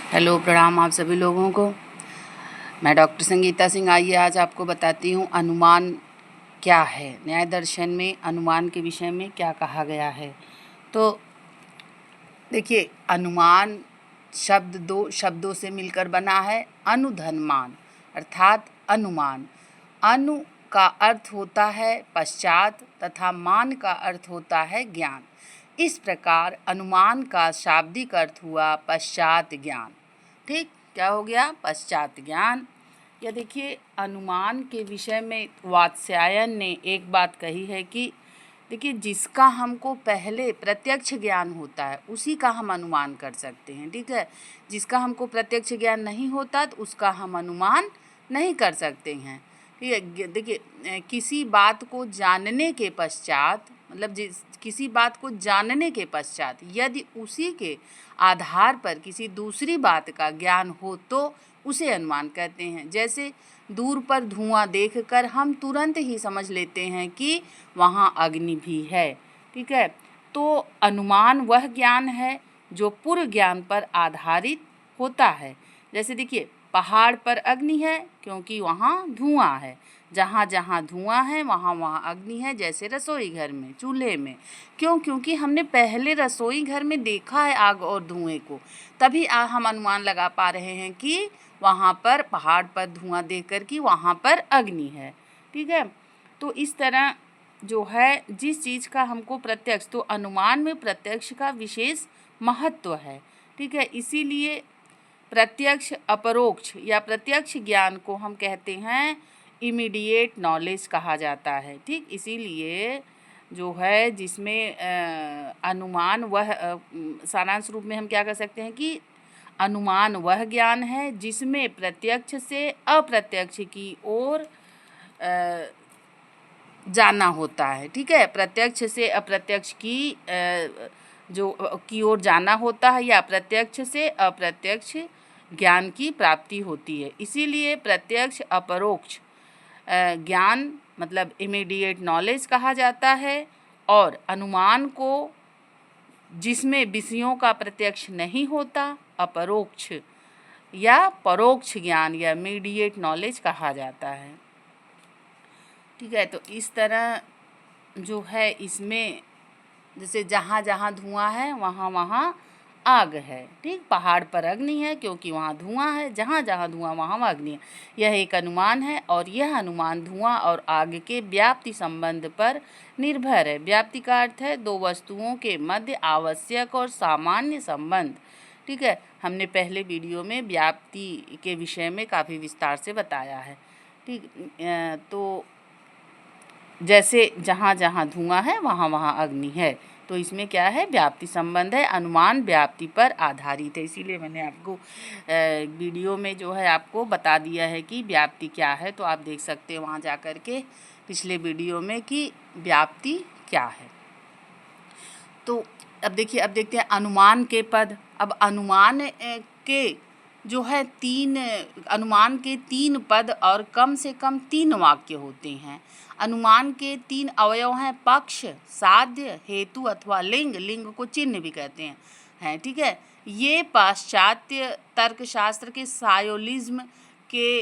Hello, प्रणाम आप सभी लोगों को। मैं डॉक्टर संगीता सिंह। आइए आज आपको बताती हूँ अनुमान क्या है। न्याय दर्शन में अनुमान के विषय में क्या कहा गया है। तो देखिए, अनुमान शब्द दो शब्दों से मिलकर बना है। अनुधनमान अर्थात अनुमान। अनु का अर्थ होता है पश्चात तथा मान का अर्थ होता है ज्ञान। इस प्रकार अनुमान का शाब्दिक अर्थ हुआ पश्चात ज्ञान। ठीक, क्या हो गया? पश्चात ज्ञान। या देखिए, अनुमान के विषय में वात्स्यायन ने एक बात कही है कि देखिए, जिसका हमको पहले प्रत्यक्ष ज्ञान होता है उसी का हम अनुमान कर सकते हैं। ठीक है, जिसका हमको प्रत्यक्ष ज्ञान नहीं होता तो उसका हम अनुमान नहीं कर सकते हैं। ठीक है, देखिए, किसी बात को जानने के पश्चात मतलब किसी बात को जानने के पश्चात यदि उसी के आधार पर किसी दूसरी बात का ज्ञान हो तो उसे अनुमान कहते हैं। जैसे दूर पर धुआं देखकर हम तुरंत ही समझ लेते हैं कि वहाँ अग्नि भी है। ठीक है, तो अनुमान वह ज्ञान है जो पूर्व ज्ञान पर आधारित होता है। जैसे देखिए, पहाड़ पर अग्नि है क्योंकि वहाँ धुआं है। जहाँ जहाँ धुआं है वहाँ वहाँ अग्नि है। जैसे रसोई घर में, चूल्हे में, क्योंकि हमने पहले रसोई घर में देखा है आग और धुएं को, तभी हम अनुमान लगा पा रहे हैं कि वहाँ पर पहाड़ पर धुआं देखकर कि वहाँ पर अग्नि है। ठीक है, तो इस तरह जो है जिस चीज़ का हमको प्रत्यक्ष, तो अनुमान में प्रत्यक्ष का विशेष महत्व है। ठीक है, इसीलिए प्रत्यक्ष अपरोक्ष या प्रत्यक्ष ज्ञान को हम कहते हैं इमीडिएट नॉलेज कहा जाता है। ठीक, इसीलिए जो है जिसमें अनुमान वह सारांश रूप में हम क्या कर सकते हैं कि अनुमान वह ज्ञान है जिसमें प्रत्यक्ष से अप्रत्यक्ष की ओर जाना होता है। ठीक है, प्रत्यक्ष से अप्रत्यक्ष की ओर जाना होता है या प्रत्यक्ष से अप्रत्यक्ष ज्ञान की प्राप्ति होती है। इसीलिए प्रत्यक्ष अपरोक्ष ज्ञान मतलब इमीडिएट नॉलेज कहा जाता है। और अनुमान को जिसमें विषयों का प्रत्यक्ष नहीं होता अपरोक्ष या परोक्ष ज्ञान या इमीडिएट नॉलेज कहा जाता है। ठीक है, तो इस तरह जो है इसमें जैसे जहाँ जहाँ धुआं है वहाँ वहाँ आग है। ठीक, पहाड़ पर अग्नि है क्योंकि वहाँ धुआं है। जहाँ जहाँ धुआं वहाँ अग्नि है। यह एक अनुमान है और यह अनुमान धुआं और आग के व्याप्ति संबंध पर निर्भर है। व्याप्ति का अर्थ है दो वस्तुओं के मध्य आवश्यक और सामान्य संबंध। ठीक है, हमने पहले वीडियो में व्याप्ति के विषय में काफ़ी विस्तार से बताया है। ठीक, तो जैसे जहाँ जहाँ धुआं है वहाँ वहाँ अग्नि है, तो इसमें क्या है? व्याप्ति संबंध है। अनुमान व्याप्ति पर आधारित है। इसीलिए मैंने आपको वीडियो में जो है आपको बता दिया है कि व्याप्ति क्या है। तो आप देख सकते हैं वहाँ जा कर के पिछले वीडियो में कि व्याप्ति क्या है। तो अब देखिए, अब देखते हैं अनुमान के पद। अब अनुमान के जो है अनुमान के 3 पद और कम से कम 3 वाक्य होते हैं। अनुमान के 3 अवयव हैं पक्ष, साध्य, हेतु अथवा लिंग। लिंग को चिन्ह भी कहते हैं। ठीक है, ये पाश्चात्य तर्कशास्त्र के सायोलिज्म के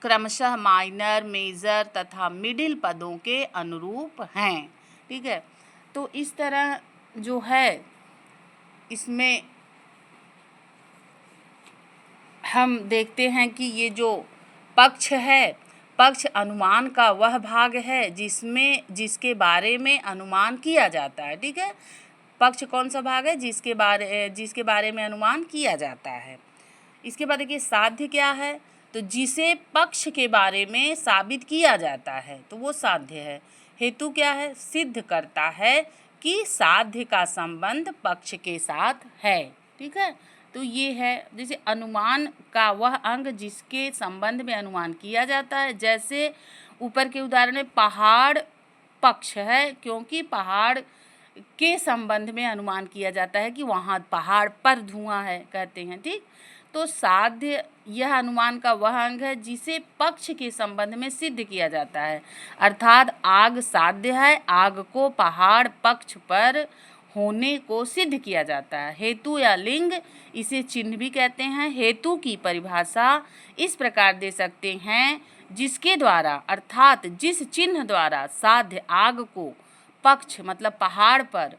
क्रमशः माइनर, मेजर तथा मिडिल पदों के अनुरूप हैं। ठीक है, तो इस तरह जो है इसमें हम देखते हैं कि ये जो पक्ष है, पक्ष अनुमान का वह भाग है जिसके बारे में अनुमान किया जाता है। ठीक है, पक्ष कौन सा भाग है? जिसके बारे में अनुमान किया जाता है। इसके बाद देखिए, साध्य क्या है? तो जिसे पक्ष के बारे में साबित किया जाता है तो वो साध्य है। हेतु क्या है? सिद्ध करता है कि साध्य का संबंध पक्ष के साथ है। ठीक है, तो ये है जैसे अनुमान का वह अंग जिसके संबंध में अनुमान किया जाता है। जैसे ऊपर के उदाहरण में पहाड़ पक्ष है क्योंकि पहाड़ के संबंध में अनुमान किया जाता है कि वहाँ पहाड़ पर धुआं है कहते हैं। ठीक, तो साध्य यह अनुमान का वह अंग है जिसे पक्ष के संबंध में सिद्ध किया जाता है। अर्थात आग साध्य है, आग को पहाड़ पक्ष पर होने को सिद्ध किया जाता है। हेतु या लिंग, इसे चिन्ह भी कहते हैं। हेतु की परिभाषा इस प्रकार दे सकते हैं, जिसके द्वारा अर्थात जिस चिन्ह द्वारा साध्य आग को पक्ष मतलब पहाड़ पर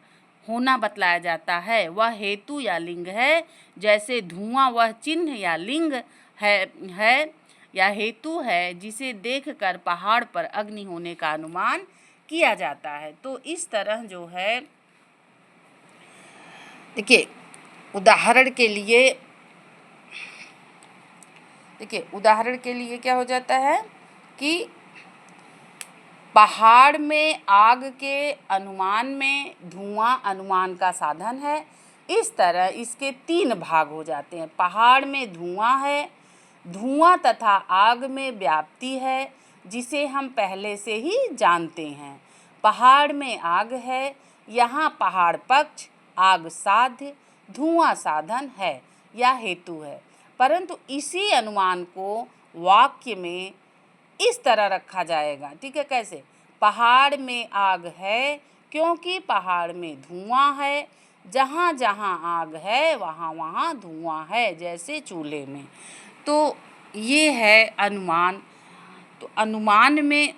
होना बतलाया जाता है वह हेतु या लिंग है। जैसे धुआं वह चिन्ह या लिंग है या हेतु है जिसे देखकर पहाड़ पर अग्नि होने का अनुमान किया जाता है। तो इस तरह जो है, देखिए उदाहरण के लिए क्या हो जाता है कि पहाड़ में आग के अनुमान में धुआं अनुमान का साधन है। इस तरह इसके 3 भाग हो जाते हैं। पहाड़ में धुआं है, धुआं तथा आग में व्याप्ति है जिसे हम पहले से ही जानते हैं। पहाड़ में आग है, यहाँ पहाड़ पक्ष, आग साध्य, धुआं साधन है या हेतु है। परंतु इसी अनुमान को वाक्य में इस तरह रखा जाएगा, ठीक है। कैसे? पहाड़ में आग है क्योंकि पहाड़ में धुआं है, जहाँ जहाँ आग है वहाँ वहाँ धुआं है, जैसे चूल्हे में। तो ये है अनुमान। तो अनुमान में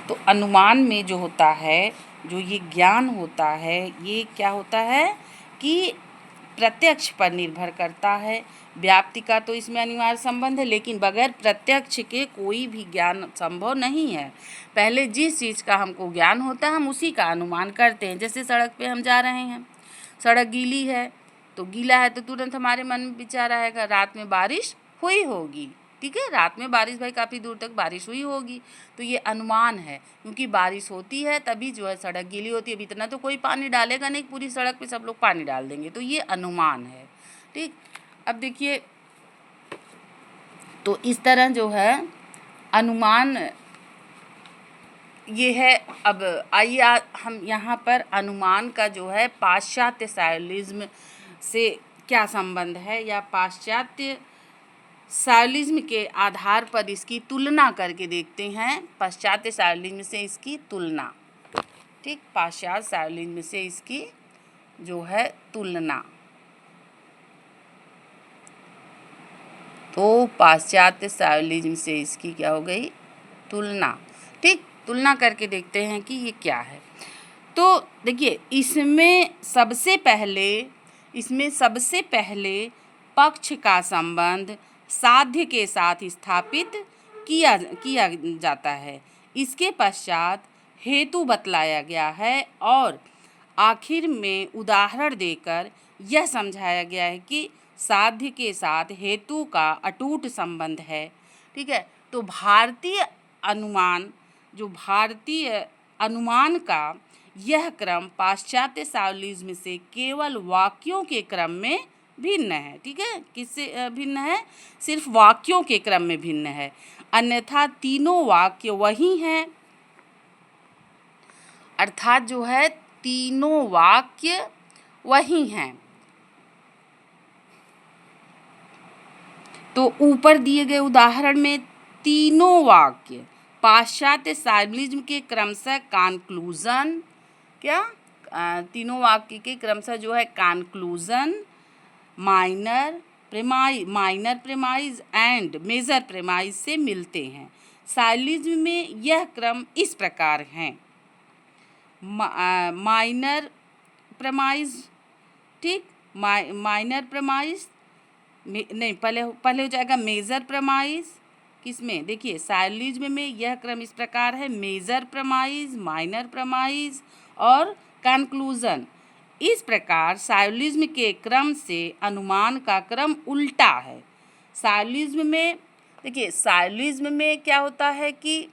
तो अनुमान में जो होता है, जो ये ज्ञान होता है, ये क्या होता है कि प्रत्यक्ष पर निर्भर करता है। व्याप्ति का तो इसमें अनिवार्य संबंध है, लेकिन बगैर प्रत्यक्ष के कोई भी ज्ञान संभव नहीं है। पहले जिस चीज़ का हमको ज्ञान होता है हम उसी का अनुमान करते हैं। जैसे सड़क पे हम जा रहे हैं, सड़क गीली है तो गीला है तो तुरंत हमारे मन में विचार आएगा रात में बारिश हुई होगी, ठीक है। रात में बारिश, भाई काफ़ी दूर तक बारिश हुई होगी, तो ये अनुमान है, क्योंकि बारिश होती है तभी जो है सड़क गीली होती है। अब इतना तो कोई पानी डालेगा नहीं, पूरी सड़क पे सब लोग पानी डाल देंगे, तो ये अनुमान है, ठीक। अब देखिए, तो इस तरह जो है अनुमान ये है। अब आइए हम यहाँ पर अनुमान का जो है पाश्चात्य साइलिज्म से क्या संबंध है, या पाश्चात्य साइलिज्म के आधार पर इसकी तुलना करके देखते हैं। पाश्चात्य साइलिज्म से इसकी तुलना, ठीक, पाश्चात्य साइलिज्म से इसकी जो है तुलना। तो पाश्चात्य साइलिज्म से इसकी क्या हो गई? तुलना, ठीक। तुलना करके देखते हैं कि ये क्या है। तो देखिए, इसमें सबसे पहले पक्ष का संबंध साध्य के साथ स्थापित किया जाता है। इसके पश्चात हेतु बतलाया गया है और आखिर में उदाहरण देकर यह समझाया गया है कि साध्य के साथ हेतु का अटूट संबंध है, ठीक है। तो भारतीय अनुमान का यह क्रम पाश्चात्य साइलिज्म से केवल वाक्यों के क्रम में भिन्न है, ठीक है। किससे भिन्न है? सिर्फ वाक्यों के क्रम में भिन्न है, अन्यथा तीनों वाक्य वही हैं। अर्थात जो है तीनों वाक्य वही हैं। तो ऊपर दिए गए उदाहरण में तीनों वाक्य पाश्चात्य साइलिज्म के क्रमशः कॉन्क्लूजन, तीनों वाक्य के क्रमशः जो है conclusion, minor premise and major premise से मिलते हैं। साइलिज्म में यह क्रम इस प्रकार है: माइनर प्रेमाइज, ठीक, माइनर प्रेमाइज नहीं, पहले हो जाएगा मेजर प्रेमाइज। किसमें? देखिए, साइलिज्म में यह क्रम इस प्रकार है: मेजर प्रेमाइज, माइनर प्रेमाइज और कंक्लूजन। इस प्रकार साइलिज्म के क्रम से अनुमान का क्रम उल्टा है। साइलिज्म में देखिए, साइलिज्म में क्या होता है कि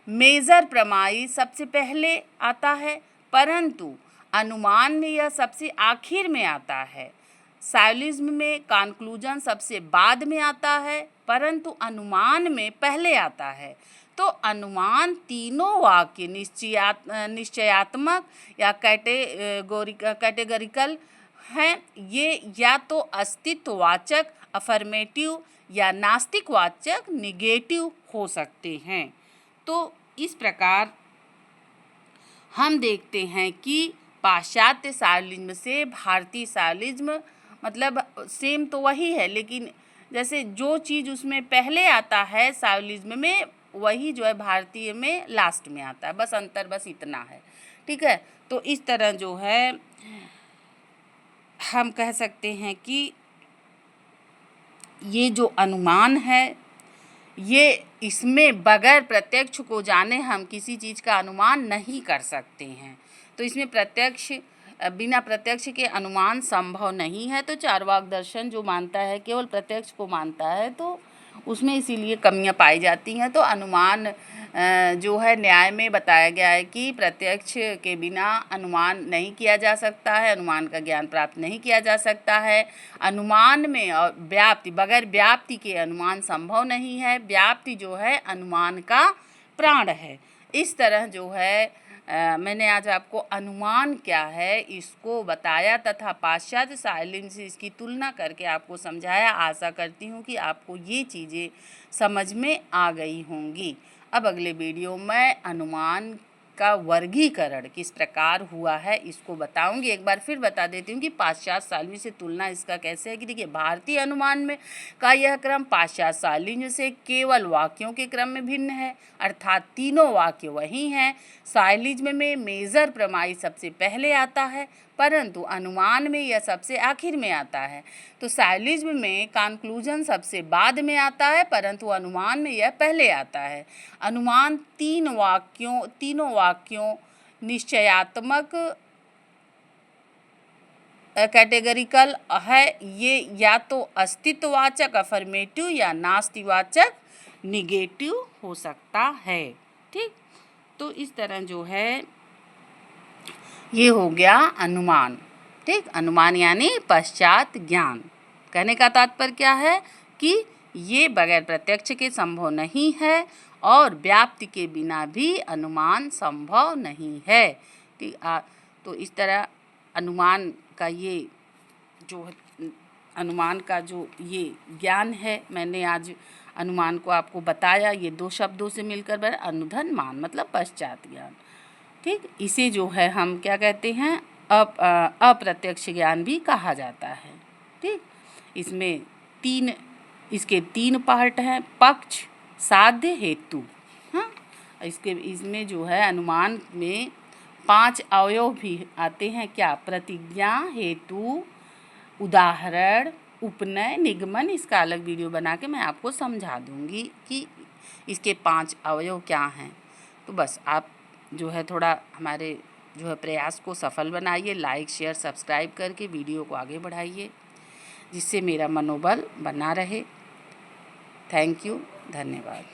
मेजर प्रेमाइज सबसे पहले आता है, परंतु अनुमान में यह सबसे आखिर में आता है। साइलिज्म में कंक्लूजन सबसे बाद में आता है, परंतु अनुमान में पहले आता है। तो अनुमान तीनों वाक्य निश्चयात्मक या कैटेगरिकल हैं। ये या तो अस्तित्ववाचक अफर्मेटिव या नास्तिकवाचक निगेटिव हो सकते हैं। तो इस प्रकार हम देखते हैं कि पाश्चात्य साइलिज्म से भारतीय साइलिज्म मतलब सेम तो वही है, लेकिन जैसे जो चीज़ उसमें पहले आता है साइलिज्म में, वही जो है भारतीय में लास्ट में आता है, बस अंतर बस इतना है। ठीक है, तो इस तरह जो है हम कह सकते हैं कि ये जो अनुमान है, ये इसमें बगैर प्रत्यक्ष को जाने हम किसी चीज़ का अनुमान नहीं कर सकते हैं। तो इसमें बिना प्रत्यक्ष के अनुमान संभव नहीं है। तो चार्वाक दर्शन जो मानता है, केवल प्रत्यक्ष को मानता है, तो उसमें इसीलिए कमियां पाई जाती हैं। तो अनुमान जो है न्याय में बताया गया है कि प्रत्यक्ष के बिना अनुमान नहीं किया जा सकता है, अनुमान का ज्ञान प्राप्त नहीं किया जा सकता है। अनुमान में और व्याप्ति, बगैर व्याप्ति के अनुमान संभव नहीं है। व्याप्ति जो है अनुमान का प्राण है। इस तरह जो है मैंने आज आपको अनुमान क्या है इसको बताया तथा पाश्चात्य साइलिज्म से इसकी तुलना करके आपको समझाया। आशा करती हूँ कि आपको ये चीज़ें समझ में आ गई होंगी। अब अगले वीडियो में अनुमान का वर्गीकरण किस प्रकार हुआ है इसको बताऊंगी। एक बार फिर बता देती हूँ कि पाश्चात्य साइलिज्म से तुलना इसका कैसे है कि देखिए, भारतीय अनुमान में का यह क्रम पाश्चात्य साइलिज्म से केवल वाक्यों के क्रम में भिन्न है, अर्थात तीनों वाक्य वही हैं। साइलिज्म में मेजर प्रमाई सबसे पहले आता है, परंतु अनुमान में यह सबसे आखिर में आता है। तो साइलिज्म में कंक्लूजन सबसे बाद में आता है, परंतु अनुमान में यह पहले आता है। अनुमान तीनों वाक्यों निश्चयात्मक कैटेगरिकल है। ये या तो अस्तित्ववाचक अफर्मेटिव या नास्तिवाचक निगेटिव हो सकता है। ठीक, तो इस तरह जो है ये हो गया अनुमान। ठीक, अनुमान यानी पश्चात ज्ञान। कहने का तात्पर्य क्या है कि ये बगैर प्रत्यक्ष के संभव नहीं है और व्याप्ति के बिना भी अनुमान संभव नहीं है। ठीक, तो इस तरह अनुमान का ये जो अनुमान का जो ये ज्ञान है, मैंने आज अनुमान को आपको बताया। ये दो शब्दों से मिलकर बना अनुधनमान, मतलब पश्चात ज्ञान। ठीक, इसे जो है हम क्या कहते हैं, अप्रत्यक्ष ज्ञान भी कहा जाता है। ठीक, इसमें इसके तीन पार्ट हैं, पक्ष, साध्य, हेतु। हाँ, इसमें जो है अनुमान में 5 अवयव भी आते हैं। क्या? प्रतिज्ञा, हेतु, उदाहरण, उपनय, निगमन। इसका अलग वीडियो बना के मैं आपको समझा दूंगी कि इसके 5 अवयव क्या हैं। तो बस आप जो है थोड़ा हमारे जो है प्रयास को सफल बनाइए, लाइक शेयर सब्सक्राइब करके वीडियो को आगे बढ़ाइए, जिससे मेरा मनोबल बना रहे। थैंक यू, धन्यवाद।